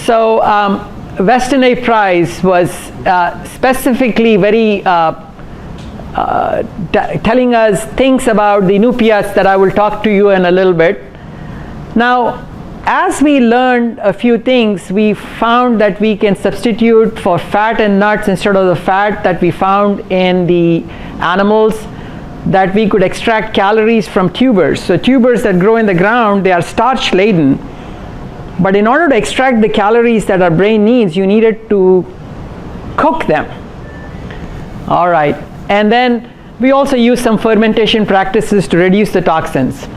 Weston A. Price was specifically very telling us things about the Inupiats that I will talk to you in a little bit. Now, as we learned a few things, we found that we can substitute for fat and nuts instead of the fat that we found in the animals, that we could extract calories from tubers. So tubers that grow in the ground, they are starch laden. But in order to extract the calories that our brain needs, you needed to cook them. All right. And then we also use some fermentation practices to reduce the toxins.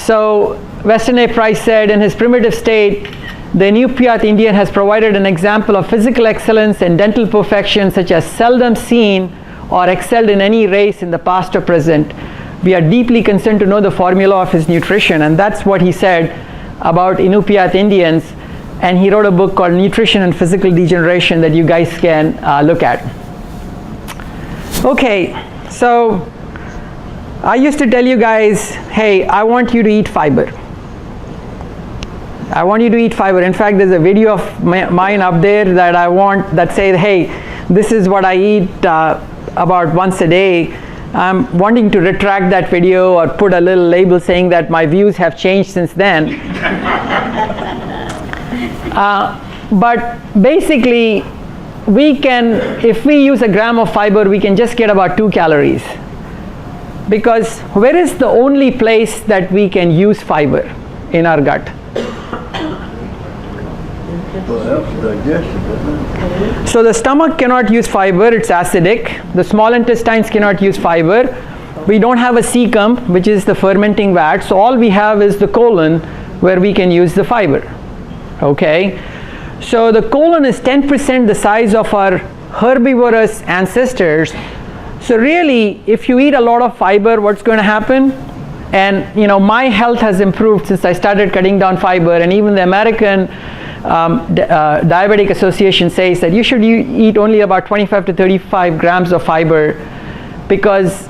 So Weston A. Price said, in his primitive state, the Inupiat Indian has provided an example of physical excellence and dental perfection such as seldom seen or excelled in any race in the past or present. We are deeply concerned to know the formula of his nutrition. And that's what he said about Inupiat Indians. And he wrote a book called Nutrition and Physical Degeneration that you guys can look at. Okay, so I used to tell you guys, hey, I want you to eat fiber. I want you to eat fiber. In fact, there's a video of mine up there that I want that says, hey, this is what I eat about once a day. I'm wanting to retract that video or put a little label saying that my views have changed since then. But basically, we can, if we use a gram of fiber, we can just get about 2 calories. Because where is the only place that we can use fiber in our gut? Well, it helps digestion, doesn't it? So the stomach cannot use fiber, it's acidic. The small intestines cannot use fiber. We don't have a cecum, which is the fermenting vat. So all we have is the colon, where we can use the fiber. Okay? So the colon is 10% the size of our herbivorous ancestors. So really, if you eat a lot of fiber, what's going to happen? And you know, my health has improved since I started cutting down fiber, and even the American Diabetic Association says that you should eat only about 25 to 35 grams of fiber, because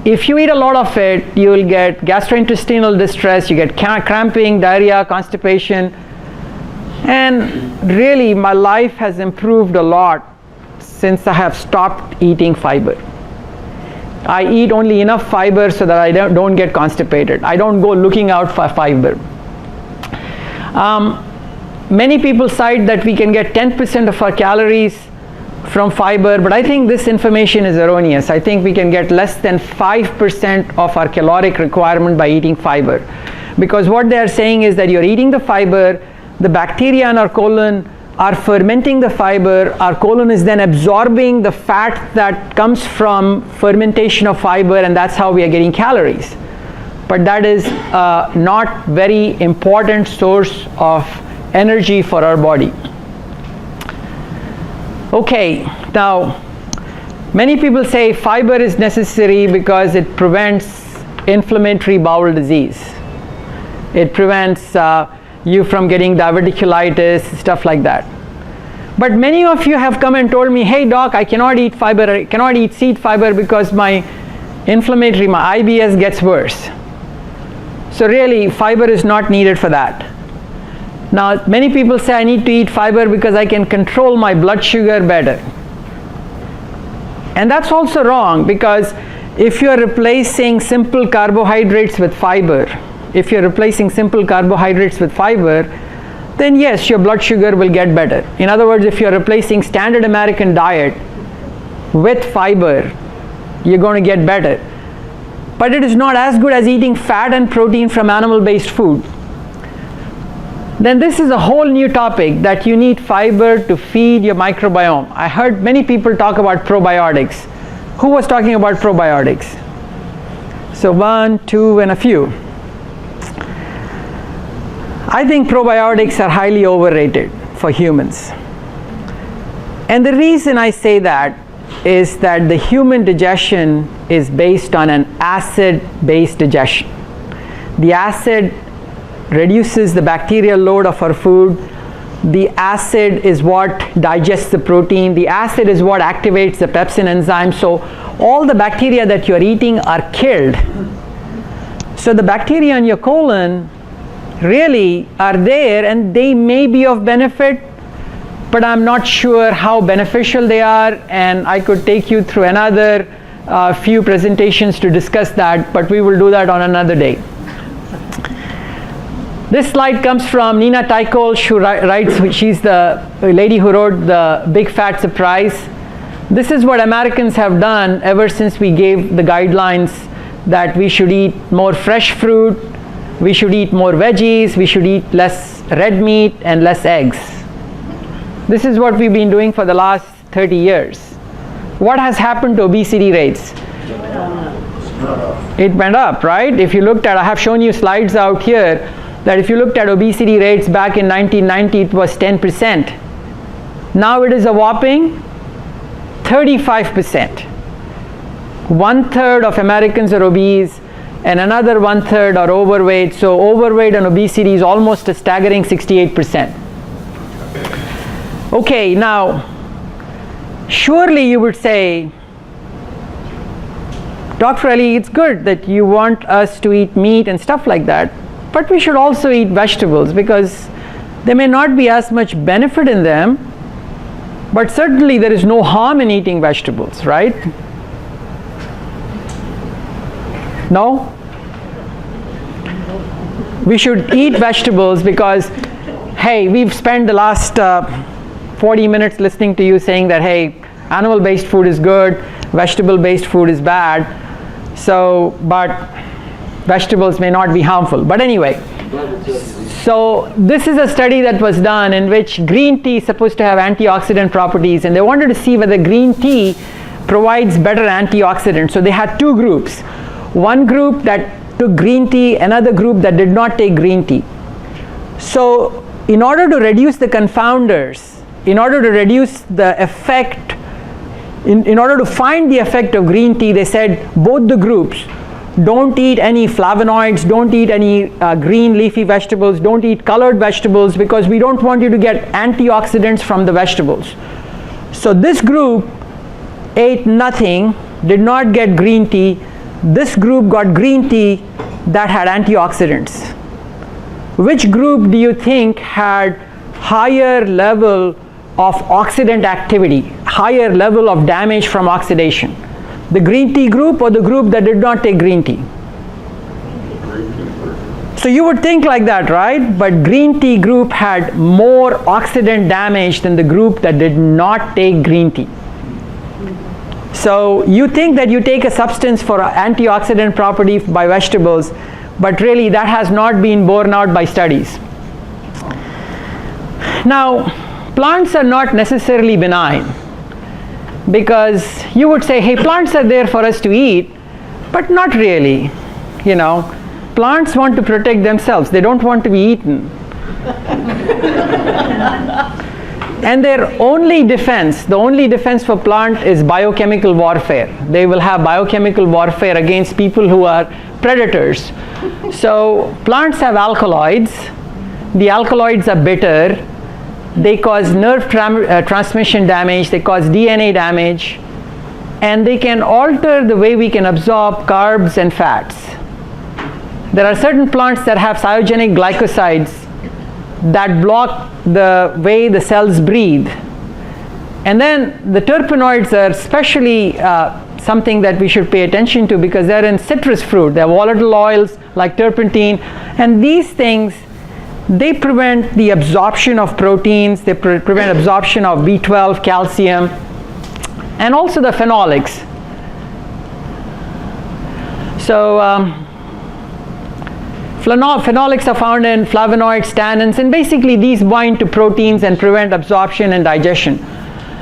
if you eat a lot of it, you will get gastrointestinal distress, you get cramping, diarrhea, constipation. And really, my life has improved a lot since I have stopped eating fiber. I eat only enough fiber so that I don't get constipated. I don't go looking out for fiber. Many people cite that we can get 10% of our calories from fiber, but I think this information is erroneous. I think we can get less than 5% of our caloric requirement by eating fiber. Because what they are saying is that you're eating the fiber, the bacteria in our colon are fermenting the fiber, our colon is then absorbing the fat that comes from fermentation of fiber, and that's how we are getting calories. But that is not very important source of energy for our body. Okay, now many people say fiber is necessary because it prevents inflammatory bowel disease. It prevents you from getting diverticulitis, stuff like that. But many of you have come and told me, hey doc, I cannot eat fiber, I cannot eat seed fiber because my IBS gets worse. So really, fiber is not needed for that. Now, many people say I need to eat fiber because I can control my blood sugar better. And that's also wrong, because if you're replacing simple carbohydrates with fiber, then yes, your blood sugar will get better. In other words, if you're replacing standard American diet with fiber, you're going to get better. But it is not as good as eating fat and protein from animal-based food. Then this is a whole new topic, that you need fiber to feed your microbiome. I heard many people talk about probiotics. Who was talking about probiotics? So 1, 2, and a few. I think probiotics are highly overrated for humans. And the reason I say that is that the human digestion is based on an acid-based digestion. The acid reduces the bacterial load of our food. The acid is what digests the protein. The acid is what activates the pepsin enzyme. So all the bacteria that you're eating are killed. So the bacteria in your colon really are there, and they may be of benefit, but I'm not sure how beneficial they are, and I could take you through another few presentations to discuss that, but we will do that on another day. This slide comes from Nina Teicholz, who writes, she's the lady who wrote The Big Fat Surprise. This is what Americans have done ever since we gave the guidelines that we should eat more fresh fruit, we should eat more veggies, we should eat less red meat and less eggs. This is what we've been doing for the last 30 years. What has happened to obesity rates? It went up, right? If you looked at, I have shown you slides out here, that if you looked at obesity rates back in 1990, it was 10%. Now it is a whopping 35%. 1/3 of Americans are obese, and another 1/3 are overweight. So overweight and obesity is almost a staggering 68%. Okay, now, surely you would say, Dr. Ali, it's good that you want us to eat meat and stuff like that, but we should also eat vegetables because there may not be as much benefit in them, but certainly there is no harm in eating vegetables, right? No? We should eat vegetables because, hey, we've spent the last 40 minutes listening to you saying that, hey, animal-based food is good, vegetable-based food is bad, so, but vegetables may not be harmful. But anyway, so this is a study that was done in which green tea is supposed to have antioxidant properties, and they wanted to see whether green tea provides better antioxidants. So they had two groups. One group that took green tea, another group that did not take green tea. So in order to reduce the confounders, in order to reduce the effect, in order to find the effect of green tea, they said both the groups, don't eat any flavonoids, don't eat any green leafy vegetables, don't eat colored vegetables, because we don't want you to get antioxidants from the vegetables. So this group ate nothing, did not get green tea. This group got green tea that had antioxidants. Which group do you think had higher level of oxidant activity, higher level of damage from oxidation? The green tea group or the group that did not take green tea? So you would think like that, right? But green tea group had more oxidant damage than the group that did not take green tea. So you think that you take a substance for antioxidant property by vegetables, but really that has not been borne out by studies. Now, plants are not necessarily benign, because you would say, hey, plants are there for us to eat, but not really. You know, plants want to protect themselves. They don't want to be eaten. And their only defense, the only defense for plant is biochemical warfare. They will have biochemical warfare against people who are predators. So plants have alkaloids. The alkaloids are bitter. They cause nerve transmission damage, they cause DNA damage, and they can alter the way we can absorb carbs and fats. There are certain plants that have cryogenic glycosides that block the way the cells breathe. And then the terpenoids are especially something that we should pay attention to, because they're in citrus fruit. They're volatile oils like turpentine, and these things, they prevent the absorption of proteins, they prevent absorption of B12, calcium, and also the phenolics. So phenolics are found in flavonoids, tannins, and basically these bind to proteins and prevent absorption and digestion.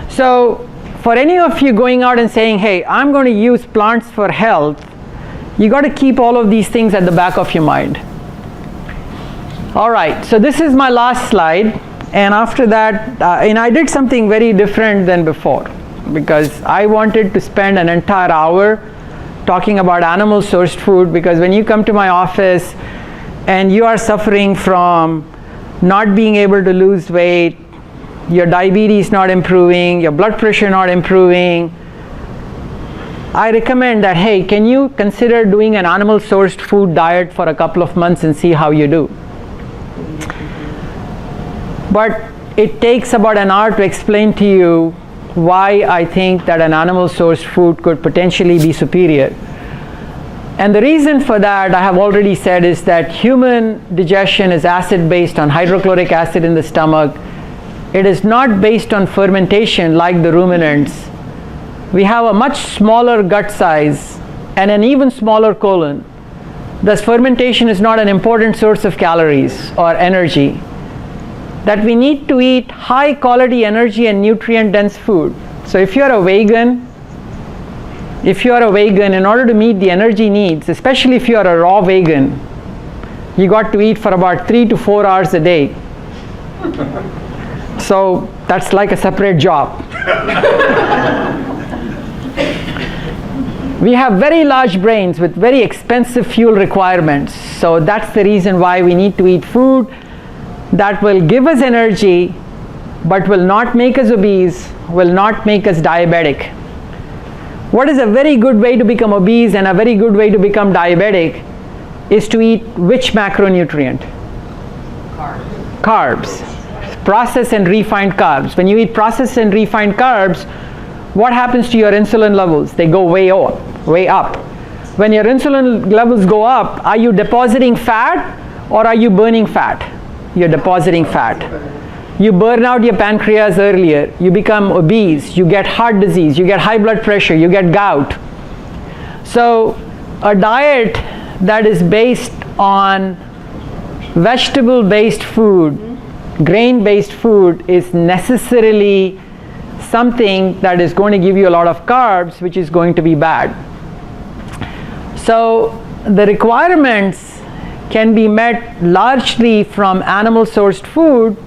So for any of you going out and saying, hey, I'm going to use plants for health, you got to keep all of these things at the back of your mind. All right, so this is my last slide, and after that, and I did something very different than before, because I wanted to spend an entire hour talking about animal sourced food, because when you come to my office and you are suffering from not being able to lose weight, your diabetes not improving, your blood pressure not improving, I recommend that, hey, can you consider doing an animal sourced food diet for a couple of months and see how you do? But it takes about an hour to explain to you why I think that an animal sourced food could potentially be superior. And the reason for that, I have already said, is that human digestion is acid based on hydrochloric acid in the stomach. It is not based on fermentation like the ruminants. We have a much smaller gut size and an even smaller colon. Thus, fermentation is not an important source of calories or energy. That we need to eat high quality energy and nutrient dense food. So if you're a vegan, in order to meet the energy needs, especially if you're a raw vegan, you got to eat for about 3 to 4 hours a day. So that's like a separate job. We have very large brains with very expensive fuel requirements. So that's the reason why we need to eat food that will give us energy but will not make us obese, will not make us diabetic. What is a very good way to become obese and a very good way to become diabetic is to eat which macronutrient? Carbs. Processed and refined carbs. When you eat processed and refined carbs, what happens to your insulin levels? They go way up. When your insulin levels go up, are you depositing fat or are you burning fat? You're depositing fat. You burn out your pancreas earlier, you become obese, you get heart disease, you get high blood pressure, you get gout. So a diet that is based on vegetable-based food, grain-based food, is necessarily something that is going to give you a lot of carbs, which is going to be bad. So the requirements can be met largely from animal-sourced food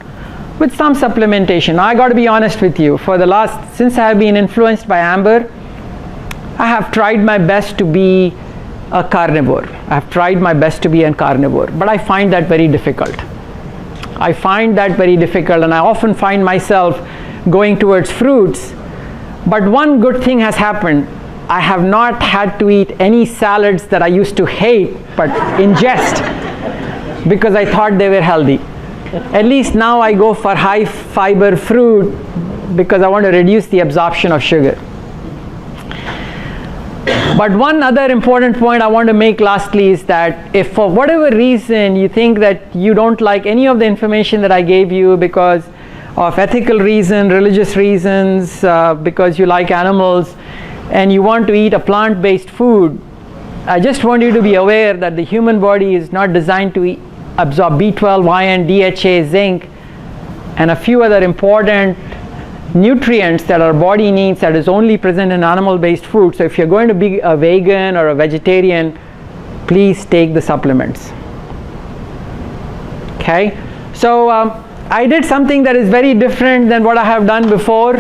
with some supplementation. Now, I got to be honest with you. Since I have been influenced by Amber, I have tried my best to be a carnivore. But I find that very difficult. And I often find myself going towards fruits. But one good thing has happened. I have not had to eat any salads that I used to hate but ingest because I thought they were healthy. At least now I go for high fiber fruit because I want to reduce the absorption of sugar. But one other important point I want to make lastly is that if for whatever reason you think that you don't like any of the information that I gave you because of ethical reasons, religious reasons, because you like animals, and you want to eat a plant-based food, I just want you to be aware that the human body is not designed to absorb B12, iron, DHA, zinc, and a few other important nutrients that our body needs that is only present in animal-based food. So if you're going to be a vegan or a vegetarian, please take the supplements. Okay? So I did something that is very different than what I have done before.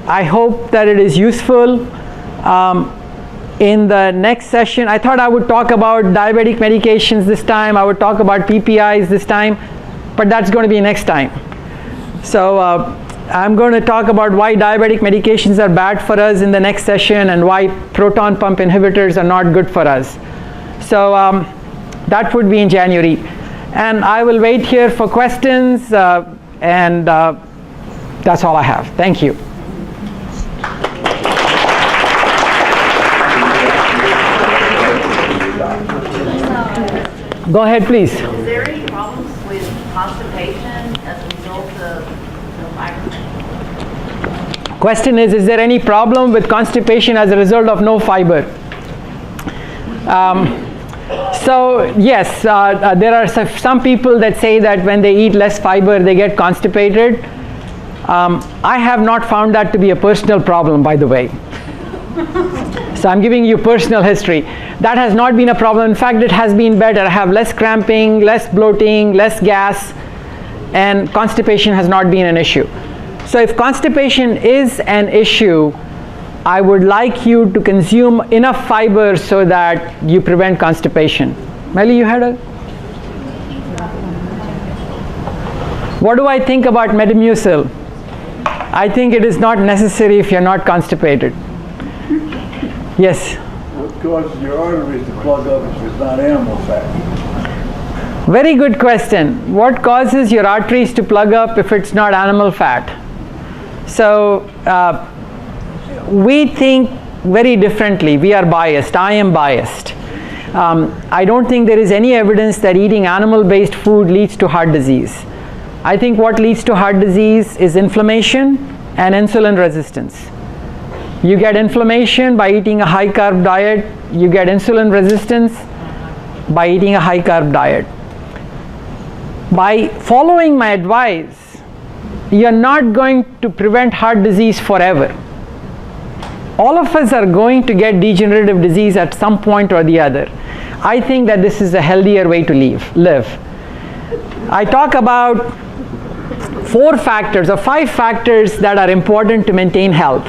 I hope that it is useful. In the next session, I thought I would talk about diabetic medications this time. I would talk about PPIs this time, but that's going to be next time. So I'm going to talk about why diabetic medications are bad for us in the next session and why proton pump inhibitors are not good for us. So that would be in January. And I will wait here for questions, and that's all I have. Thank you. Go ahead, please. Is there any problems with constipation as a result of the fiber? Question is there any problem with constipation as a result of no fiber? So yes, there are some people that say that when they eat less fiber, they get constipated. I have not found that to be a personal problem, by the way. So I'm giving you personal history. That has not been a problem. In fact, it has been better. I have less cramping, less bloating, less gas, and constipation has not been an issue. So if constipation is an issue, I would like you to consume enough fiber so that you prevent constipation. Melly, you had a? What do I think about Metamucil? I think it is not necessary if you're not constipated. Yes? What causes your arteries to plug up if it's not animal fat? Very good question. What causes your arteries to plug up if it's not animal fat? So we think very differently. We are biased. I am biased. I don't think there is any evidence that eating animal-based food leads to heart disease. I think what leads to heart disease is inflammation and insulin resistance. You get inflammation by eating a high-carb diet. You get insulin resistance by eating a high-carb diet. By following my advice, you're not going to prevent heart disease forever. All of us are going to get degenerative disease at some point or the other. I think that this is a healthier way to live. I talk about 4 factors or 5 factors that are important to maintain health.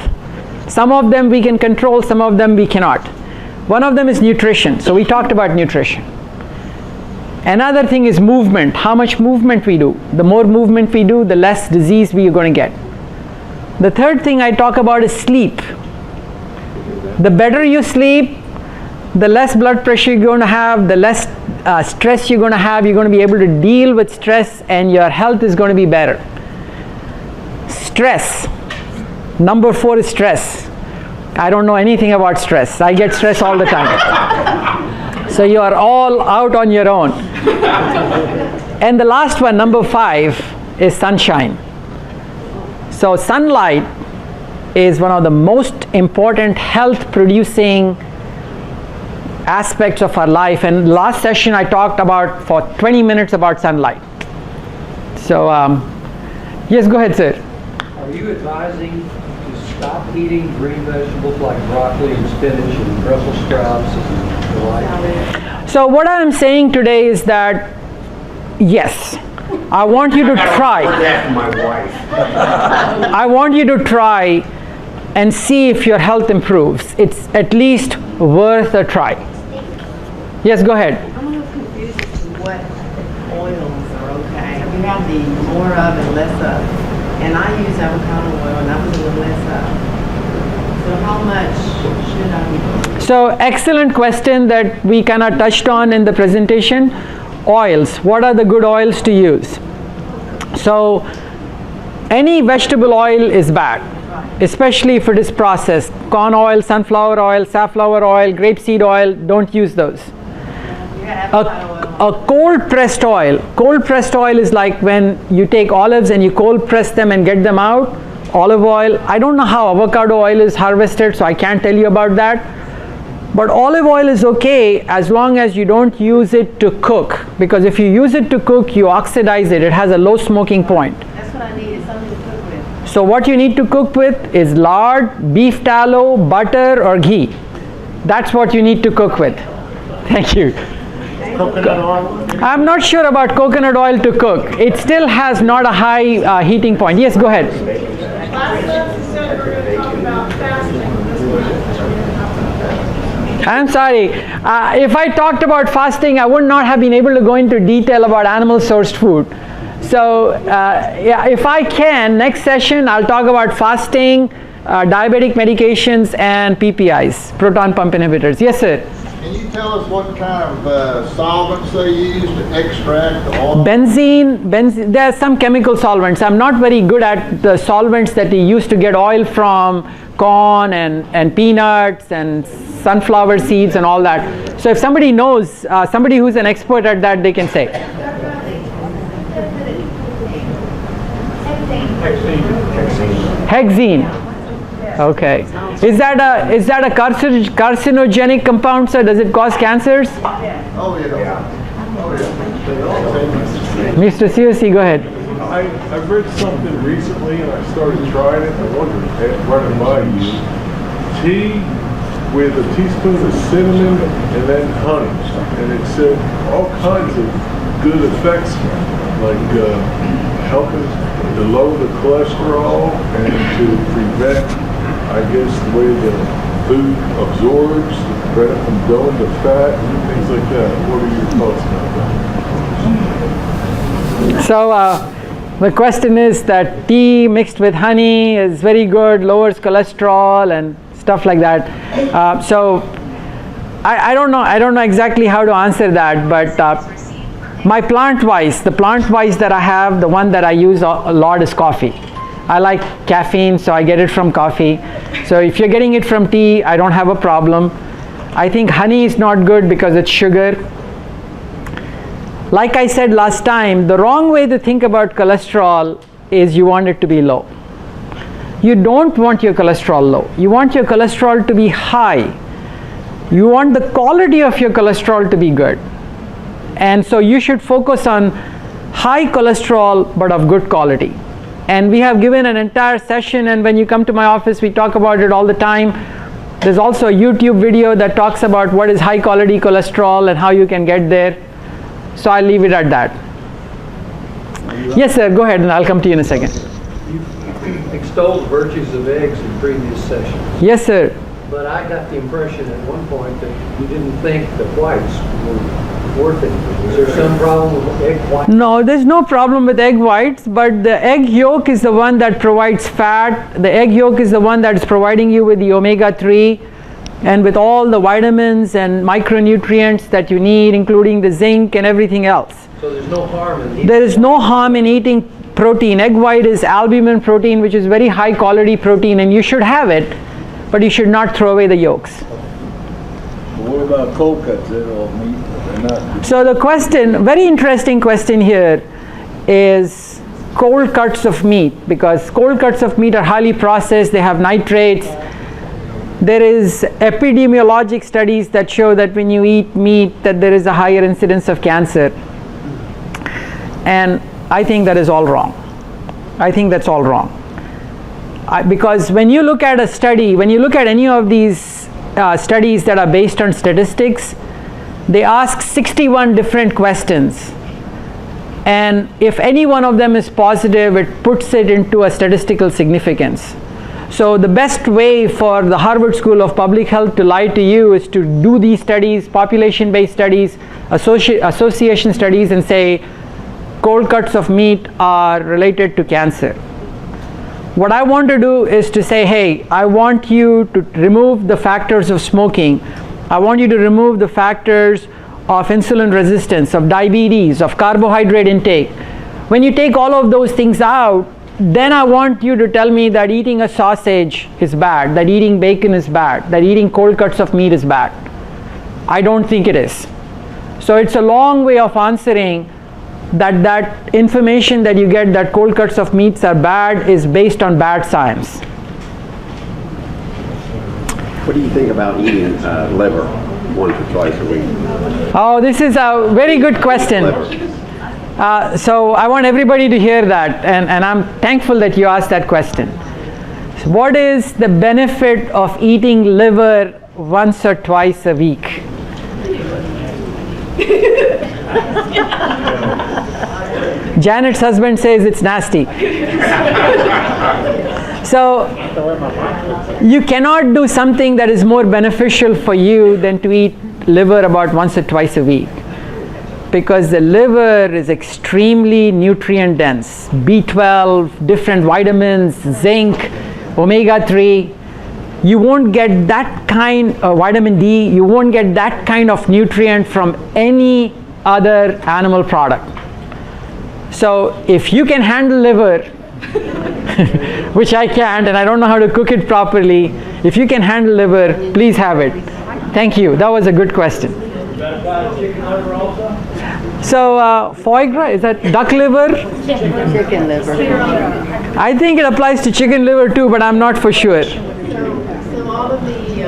Some of them we can control, some of them we cannot. One of them is nutrition. So we talked about nutrition. Another thing is movement, how much movement we do. The more movement we do, the less disease we are going to get. The third thing I talk about is sleep. The better you sleep, the less blood pressure you're going to have, the less stress you're going to have. You're going to be able to deal with stress and your health is going to be better. Stress. Number 4 is stress. I don't know anything about stress. I get stress all the time. So you are all out on your own. And the last one, number 5, is sunshine. So sunlight is one of the most important health producing aspects of our life. And last session I talked about for 20 minutes about sunlight. So yes, go ahead, sir. Are you advising to stop eating green vegetables like broccoli and spinach and Brussels sprouts and the like? So what I am saying today is that yes, I want you to try. My wife. I want you to try and see if your health improves. It's at least worth a try. Yes, go ahead. I'm a little confused as to what oils are okay. We have the more of and less of. And I use avocado oil and that was a little less of. So how much should I be doing? So excellent question that we kind of touched on in the presentation. Oils. What are the good oils to use? So any vegetable oil is bad, especially if it is processed. Corn oil, sunflower oil, safflower oil, grapeseed oil, don't use those. A cold pressed oil. Cold pressed oil is like when you take olives and you cold press them and get them out. Olive oil. I don't know how avocado oil is harvested, so I can't tell you about that. But olive oil is okay as long as you don't use it to cook, because if you use it to cook, you oxidize it. It has a low smoking point. That's what I need, is something to cook with. So what you need to cook with is lard, beef tallow, butter, or ghee. That's what you need to cook with. Thank you. Coconut oil? I'm not sure about coconut oil to cook. It still has not a high heating point. Yes, go ahead. Last month you said we were going to talk about fasting. I'm sorry. If I talked about fasting, I would not have been able to go into detail about animal sourced food. So yeah, if I can, next session I'll talk about fasting, diabetic medications, and PPIs, proton pump inhibitors. Yes, sir. Can you tell us what kind of solvents they use to extract the oil? Benzene, there are some chemical solvents. I'm not very good at the solvents that they use to get oil from corn and peanuts and sunflower seeds and all that. So if somebody knows, somebody who's an expert at that, they can say. Hexene. Okay. Is that a carcinogenic compound, sir? Does it cause cancers? Oh, yeah. Oh, yeah. Mr. COC, go ahead. I've read something recently and I started trying it. I wondered, run it by you. Tea with a teaspoon of cinnamon and then honey. And it said all kinds of good effects, like helping to lower the cholesterol and to prevent, I guess, the way the food absorbs, to prevent it from going to fat and things like that. What are your thoughts about that? So the question is that tea mixed with honey is very good, lowers cholesterol and stuff like that. So I don't know exactly how to answer that, but My plant-wise, the plant-wise that I have, the one that I use a lot is coffee. I like caffeine, so I get it from coffee. So if you're getting it from tea, I don't have a problem. I think honey is not good because it's sugar. Like I said last time, the wrong way to think about cholesterol is you want it to be low. You don't want your cholesterol low. You want your cholesterol to be high. You want the quality of your cholesterol to be good. And so you should focus on high cholesterol but of good quality. And we have given an entire session, and when you come to my office we talk about it all the time. There's also a YouTube video that talks about what is high quality cholesterol and how you can get there. So I'll leave it at that. Yes sir, go ahead and I'll come to you in a second. You extolled the virtues of eggs in previous sessions. Yes sir. But I got the impression at one point that you didn't think the whites were worth anything. Is there some problem with egg whites? No, there's no problem with egg whites, but the egg yolk is the one that provides fat. The egg yolk is the one that is providing you with the omega-3 and with all the vitamins and micronutrients that you need, including the zinc and everything else. So there's no harm in eating. There is no harm in eating protein. Egg white is albumin protein, which is very high quality protein, and you should have it, but you should not throw away the yolks. What about cold cuts of meat? They're not. So the question, very interesting question here, is cold cuts of meat, because cold cuts of meat are highly processed, they have nitrates. There is epidemiologic studies that show that when you eat meat that there is a higher incidence of cancer. And I think that is all wrong. I think that's all wrong. Because when you look at a study, when you look at any of these studies that are based on statistics, they ask 61 different questions. And if any one of them is positive, it puts it into a statistical significance. So the best way for the Harvard School of Public Health to lie to you is to do these studies, population-based studies, association studies, and say cold cuts of meat are related to cancer. What I want to do is to say, hey, I want you to remove the factors of smoking. I want you to remove the factors of insulin resistance, of diabetes, of carbohydrate intake. When you take all of those things out, then I want you to tell me that eating a sausage is bad, that eating bacon is bad, that eating cold cuts of meat is bad. I don't think it is. So it's a long way of answering that information that you get that cold cuts of meats are bad is based on bad science. What do you think about eating liver once or twice a week? Oh, this is a very good question. So I want everybody to hear that, and I'm thankful that you asked that question. So what is the benefit of eating liver once or twice a week? Janet's husband says it's nasty. So you cannot do something that is more beneficial for you than to eat liver about once or twice a week, because the liver is extremely nutrient dense. B12, different vitamins, zinc, omega-3. You won't get that kind of vitamin D, you won't get that kind of nutrient from any other animal product. So if you can handle liver, which I can't, and I don't know how to cook it properly, if you can handle liver, please have it. Thank you. That was a good question. So foie gras, is that duck liver? Chicken liver. I think it applies to chicken liver too, but I'm not for sure. So all of the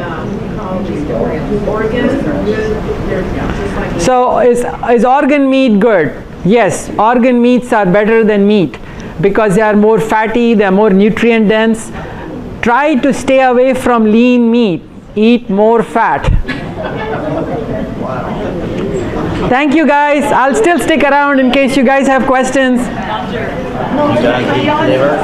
organs are good. They're just like So is organ meat good? Yes, organ meats are better than meat because they are more fatty, they are more nutrient dense. Try to stay away from lean meat. Eat more fat. Thank you guys. I'll still stick around in case you guys have questions. Liver?